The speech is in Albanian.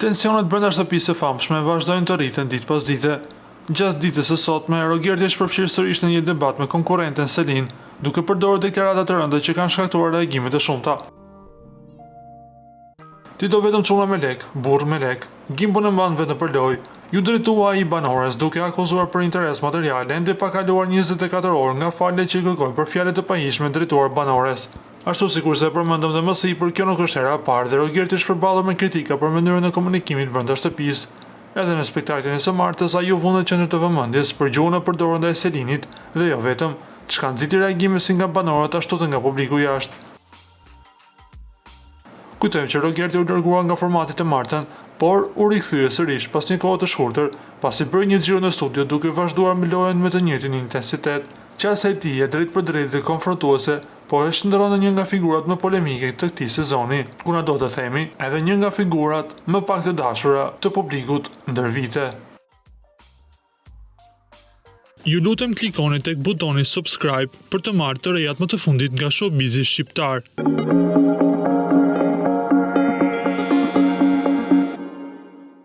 Tensionet brenda shtëpisë së famshme vazhdojnë të rriten ditë pas dite. Gjatë ditës së sotme, Rogerti është përfshirë sërish në një debat me konkurrenten Selin, duke përdorur deklarata të rënda që kanë shkaktuar reagime të shumta. Ti do vetëm çuna me lek, burr me lek, Gimbo në mban vetëm për lojë. Ju drejtua ai banores duke akuzuar për interes material ende pa kaluar 24 orë nga falja që kërkoi për fjalë të pahishme drejtuar banores. Ashtu sikurse e përmendëm dhe më sipër, kjo nuk është hera e parë dhe Rogerti është përballur me kritika për mënyrën e komunikimit brenda shtëpisë. Edhe në spektaklin e së martës, ai u vënë në qendër të vëmendjes për gjuhën e përdorur ndaj Selinit dhe jo vetëm, çka nxiti reagime si nga banorët ashtu edhe nga publiku jashtë. Kujtojmë që Rogerti u largua nga formati të martën, por u rikthye sërish pas një kohe të shkurtër, pasi bëri një xhiro në studio duke vazhduar me lojën me të njëjtin intensitet. Qasa e tij e drejt për drejt dhe konfrontuese, po e shndron në një nga figurat më polemike të këtij sezoni, ku na do të themi, edhe një nga figurat më pak të dashura të publikut ndër vite. Ju lutem klikoni tek butoni subscribe për të marrë të rejat më të fundit nga showbizi shqiptar.